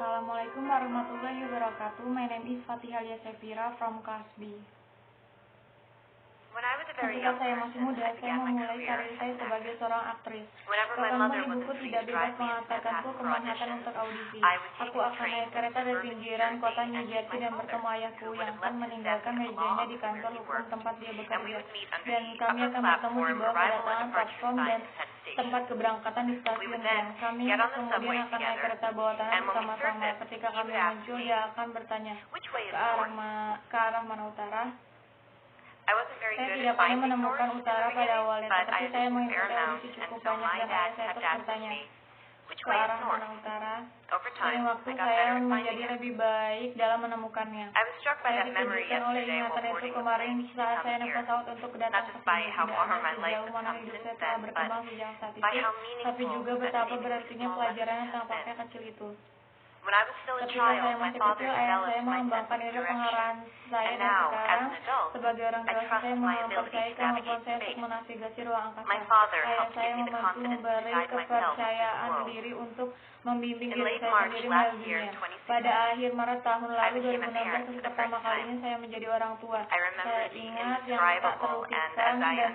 Assalamualaikum warahmatullahi wabarakatuh. My name is Fatihah Yasefira from Kasbi. Ketika saya masih muda, saya memulai karir saya sebagai seorang aktris. Bahkan ibuku tidak bebas mengantarkanku ke Manhattan untuk audisi. Aku akan naik kereta dari pinggiran kota New Jersey dan bertemu ayahku yang akan meninggalkan mejanya di kantor hukum tempat dia bekerja. Dan kami akan bertemu di bawah kedatangan platform dan tempat keberangkatan di stasiun yang kami kemudian akan naik kereta bawah tanah bersama-sama. Ketika kami muncul, dia akan bertanya, ke arah mana utara? Saya tidak pernah menemukan utara pada awalnya, tetapi saya mengikuti audisi cukup banyak dan ayah saya terus bertanya, ke arah mana utara? Seiring waktu saya menjadi lebih baik dalam menemukannya. Saya dikejutkan oleh ingatan itu kemarin saat saya naik pesawat untuk datang ke sini. Tidak hanya sejauh mana hidup saya telah berkembang sejak saat itu, tapi juga betapa berartinya pelajaran yang tampaknya kecil itu. Ketika saya masih kecil, ayah saya mengembangkan ide pengarahan saya dan sekarang, sebagai orang dewasa, saya mempercayai kemampuan saya untuk menavigasi ruang angkasa. Ayah saya membantu memberi kepercayaan diri untuk membimbing diri saya sendiri melalui dunia. Pada akhir Maret tahun lalu 2016, untuk pertama kalinya saya menjadi orang tua. Saya ingat yang tak terlukiskan dan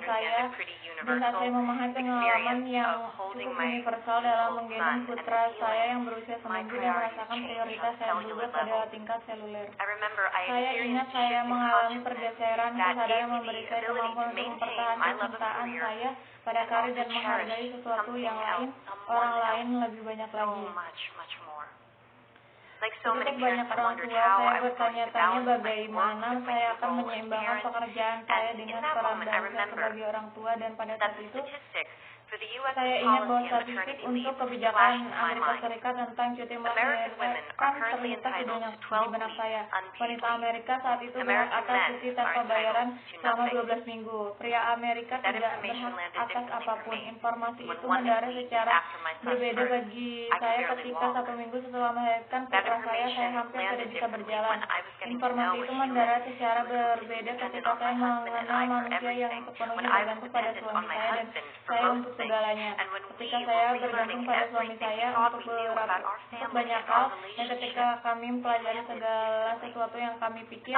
saat saya memahami pengalaman yang cukup universal dalam menggendong putra saya yang berusia seminggu dan merasakan prioritas saya berubah pada tingkat seluler. Saya ingat saya mengalami pergeseran kesadaran yang memberi saya kemampuan untuk mempertahankan kecintaan saya pada karir dan menghargai sesuatu yang lain, orang lain lebih banyak lagi. Seperti banyak orang tua, saya bertanya-tanya bagaimana saya akan menyeimbangkan pekerjaan saya dengan peran bangsa sebagai orang tua, dan pada saat itu saya ingat bahwa statistik untuk kebijakan Amerika Serikat tentang cuti melahirkan terlintas di benak saya. Wanita Amerika saat itu berhak atas cuti tanpa bayaran selama 12 minggu. Pria Amerika tidak berhak atas apapun. Informasi itu mendarat secara berbeda bagi saya ketika 1 minggu setelah melahirkan putra saya hampir tidak bisa berjalan. Informasi itu mendarat secara berbeda ketika saya mengenal manusia yang sepenuhnya bergantung pada suami saya dan saya untuk segalanya. Ketika saya bergantung pada suami saya untuk banyak hal, dan ketika kami mempelajari segala sesuatu yang kami pikir,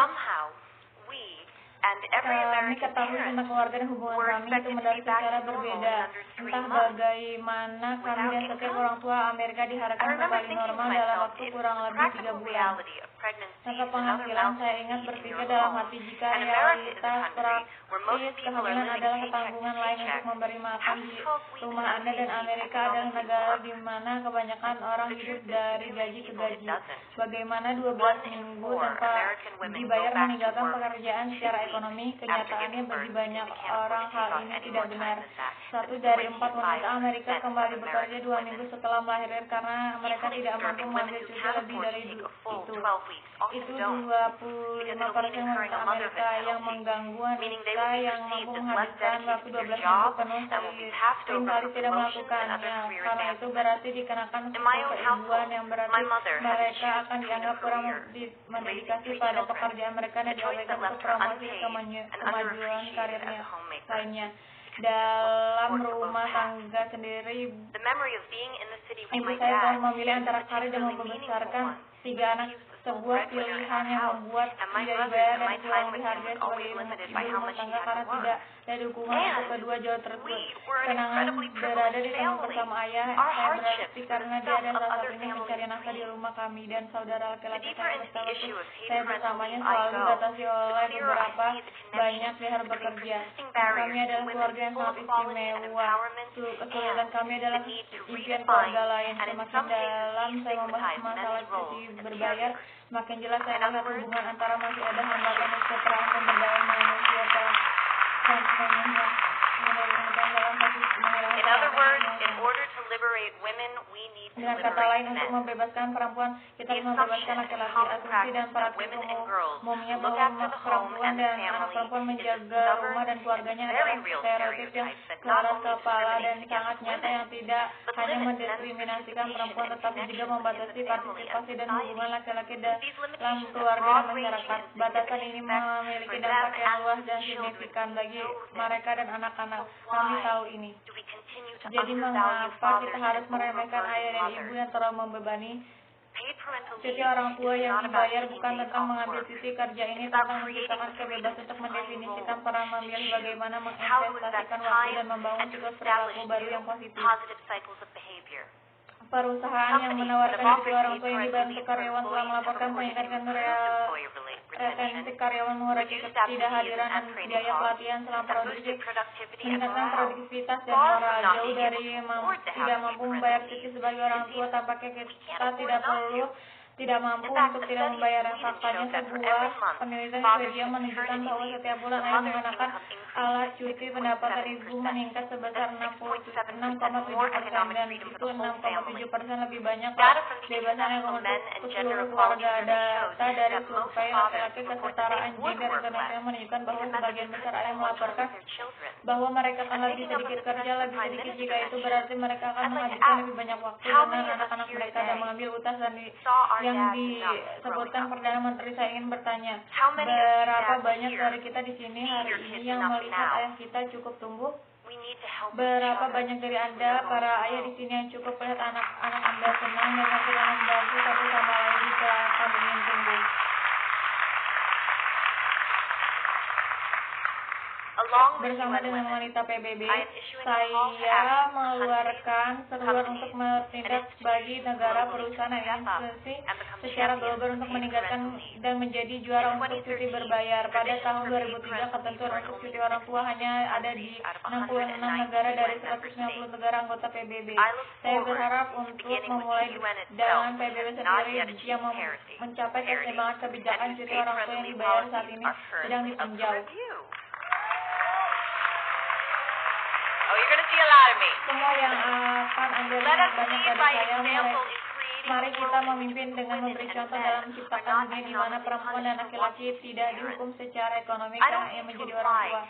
kami ketahui tentang keluarga dan hubungan kami itu mendarat secara berbeda. Entah bagaimana kami dan setiap orang tua Amerika diharapkan kembali normal dalam waktu kurang lebih 3 bulan. Tanpa penghasilan, saya ingat berpikir dalam hati jika realitas praktis kehamilan adalah ketanggungan lain untuk memberi makan di rumah Anda, dan Amerika adalah negara di mana kebanyakan orang hidup dari gaji ke gaji. Bagaimana 12 minggu tanpa dibayar meninggalkan pekerjaan secara ekonomi? Kenyataannya bagi banyak orang hal ini tidak benar. 1 dari 4 wanita Amerika kembali bekerja 2 minggu setelah melahirkan karena mereka tidak mampu mengambil cuti lebih dari itu. Itu 25% wanita Amerika yang mengganggu wanita yang mampu menghabiskan waktu 12 minggu penuh seringkali tidak melakukannya. Karena itu berarti dikenakan keibuan yang berarti mereka akan dianggap kurang mendedikasi pada pekerjaan mereka dan diabaikan untuk promosi kemajuan karirnya lainnya. Dalam rumah tangga sendiri, ibu saya selalu memilih antara karir dan membesarkan 3 anak. Sebuah pilihan yang membuat tidak dibayar dan kurang dihargai sebagai ibu rumah tangga karena tidak ada dukungan untuk kedua jauh tersebut. Kenangan berada di tengah bersama ayah saya berarti karena dia adalah satu-satunya mencari nafkah di rumah kami, dan saudara laki-laki saya bersama saya bersamanya selalu dibatasi oleh beberapa banyak dia harus bekerja. Kami adalah keluarga yang sangat istimewa. Kesulitan kami adalah impian keluarga lain. Semakin dalam saya membahas masalah cuti berbayar, makin jelas saya melihat hubungan antara masih ada hambatan kesejahteraan pemberdayaan manusia dalam dengan kata lain, untuk membebaskan perempuan, kita harus membebaskan laki-laki. Asumsi dan praktik umumnya bahwa perempuan dan anak perempuan menjaga rumah dan keluarganya adalah stereotip yang keras kepala dan sangat nyata yang tidak hanya mendiskriminasikan perempuan tetapi juga membatasi partisipasi dan hubungan laki-laki dalam keluarga dan masyarakat. Batasan ini memiliki dampak yang luas dan signifikan bagi mereka dan anak-anak. Kami tahu ini. Jadi mengapa kita harus meremehkan ayah dan ibu yang terlalu membebani? Cuti orang tua yang dibayar bukan tentang mengambil cuti kerja, ini tentang menciptakan kebebasan untuk mendefinisikan peran memilih, bagaimana menginvestasikan waktu dan membangun siklus perilaku baru yang positif. Perusahaan yang menawarkan cuti orang tua yang dibayar untuk karyawan telah melaporkan peningkatan retensi karyawan, mengurangi ketidakhadiran dan biaya pelatihan selama produktif, meningkatkan produktivitas dan moral. Jauh dari tidak mampu membayar cuti sebagai orang tua, tampaknya kita tidak mampu untuk tidak membayar. Faktanya, sebuah penelitian Swedia menunjukkan bahwa setiap bulan ayah menggunakan alat cuti pendapatan ibu meningkat sebesar 6,7%, dan itu 6,7% lebih banyak kebebasan yang untuk seluruh keluarga. Data dari survei laki-laki kesetaraan gender internasional menunjukkan bahwa sebagian besar ayah melaporkan bahwa mereka akan lebih sedikit kerja, lebih sedikit jika itu berarti mereka akan menghabiskan lebih banyak waktu dengan anak-anak mereka dan mengambil utas yang disebutkan Perdana Menteri. Saya ingin bertanya, berapa banyak dari kita di sini hari ini yang melihat ayah kita cukup tumbuh? Berapa banyak dari Anda, para ayah di sini, yang cukup melihat anak-anak Anda senang dan sedang membantu satu sama lain jika kami ingin tumbuh? Bersama dengan wanita PBB, saya mengeluarkan seruan untuk bertindak bagi negara, perusahaan, dan institusi secara global untuk meningkatkan dan menjadi juara untuk cuti berbayar. Pada tahun 2003, ketentuan untuk cuti orang tua hanya ada di 66 negara dari 190 negara anggota PBB. Saya berharap untuk memulai dengan PBB sendiri yang mencapai keseimbangan kebijakan cuti orang tua yang dibayar saat ini sedang ditinjau. Semua yang akan Anda lihat banyak dari saya. Mari kita memimpin dengan memberi contoh dalam menciptakan dunia di mana perempuan dan laki-laki tidak dihukum secara ekonomi karena ia menjadi orang tua.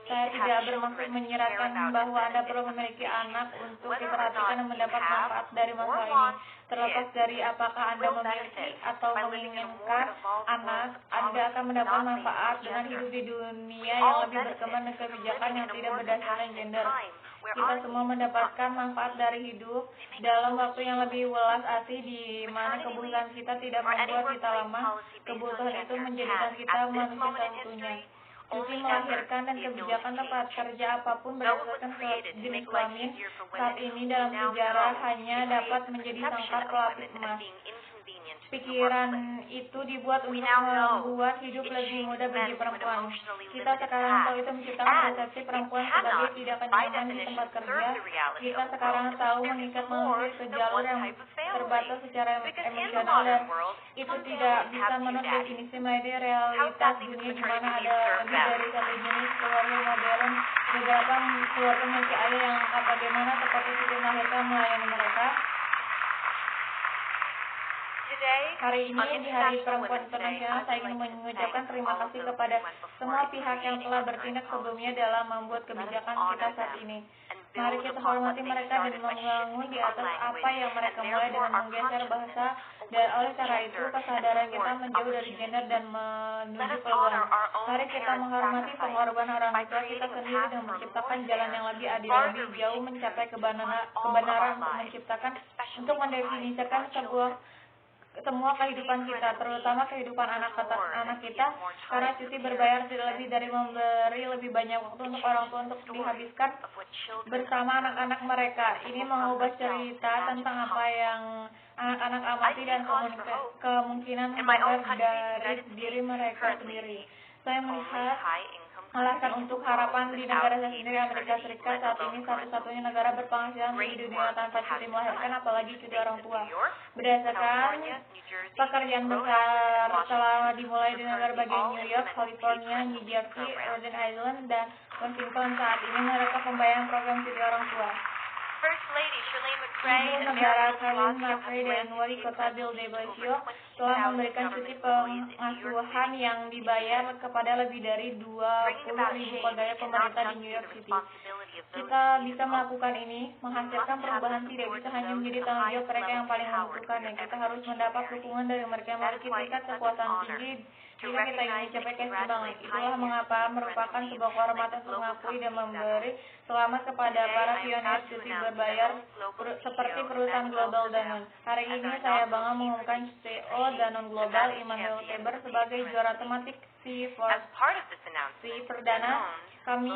Saya tidak bermaksud menyiratkan bahwa Anda perlu memiliki anak untuk diperhatikan dan mendapat manfaat dari masalah ini. Terlepas dari apakah Anda memiliki atau menginginkan anak, Anda akan mendapat manfaat dengan hidup di dunia yang lebih berkembang dan kebijakan yang tidak berdasarkan gender. Kita semua mendapatkan manfaat dari hidup dalam waktu yang lebih welas asih, di mana kebutuhan kita tidak membuat kita lemah. Kebutuhan itu menjadikan kita manusia satunya. Cuti melahirkan dan kebijakan tempat kerja apapun berdasarkan jenis kelamin saat ini dalam sejarah hanya dapat menjadi sangkar pelapis emas. Pikiran itu dibuat untuk membuat hidup lebih mudah bagi perempuan. Kita sekarang tahu itu menciptakan persepsi perempuan sebagai tidak nyaman di tempat kerja. Kita sekarang tahu mengikat manusia ke jalur yang terbatas secara emosional, dan itu tidak bisa menurut definisi medis realitas dunia di mana ada lebih dari satu jenis keluarga modern. Beberapa keluarga memiliki ayah yang bagaimana seperti itu melahirkan melayani mereka. Hari ini di Hari Perempuan Internasional, saya ingin mengucapkan terima kasih kepada semua pihak yang telah bertindak sebelumnya dalam membuat kebijakan kita saat ini. Mari kita hormati mereka dan membangun di atas apa yang mereka mulai dengan menggeser bahasa, dan oleh cara itu kesadaran kita menjauh dari gender dan menuju peluang. Mari kita menghormati pengorbanan orang tua kita sendiri dan menciptakan jalan yang lebih adil, lebih jauh mencapai kebenaran untuk mendefinisikan semua kehidupan kita, terutama kehidupan anak kita, karena cuti berbayar tidak lebih dari memberi lebih banyak waktu untuk orang tua untuk dihabiskan bersama anak-anak mereka. Ini mengubah cerita tentang apa yang anak-anak amati dan kemungkinan mendengar dari diri mereka sendiri. Saya melihat alasan untuk harapan di negara saya sendiri, Amerika Serikat, saat ini satu-satunya negara berpenghasilan di dunia tanpa cuti melahirkan, apalagi cuti orang tua. Berdasarkan pekerjaan besar telah dimulai di negara bagian New York, California, New Jersey, Rhode Island, dan Washington, saat ini mereka membayar program cuti orang tua. Ibu negara Charlene McRae dan wali kota Bill de Blasio telah memberikan cuti pengasuhan yang dibayar kepada lebih dari 20.000 pegawai pemerintah di New York City. Kita bisa melakukan ini, menghasilkan perubahan tidak bisa hanya menjadi tanggung jawab mereka yang paling membutuhkan, dan kita harus mendapat dukungan dari mereka yang memiliki tingkat kekuasaan tinggi jika kita ingin mencapai keseimbangan. Itulah mengapa merupakan sebuah kehormatan untuk mengakui dan memberi selamat kepada para pionir cuti berbayar seperti perusahaan global Danone. Hari ini saya bangga mengumumkan CEO Danone Global, Immanuel Faber, sebagai juara tematik si perdana kami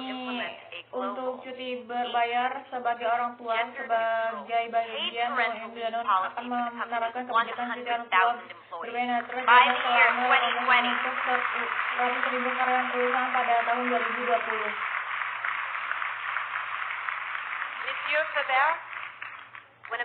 untuk cuti berbayar sebagai orang tua. Sebagai bagian Danone akan menerapkan kebijakan cuti orang tua berbayar terus selama untuk 100.000 karyawan perusahaan pada tahun 2020. Monsieur Faber,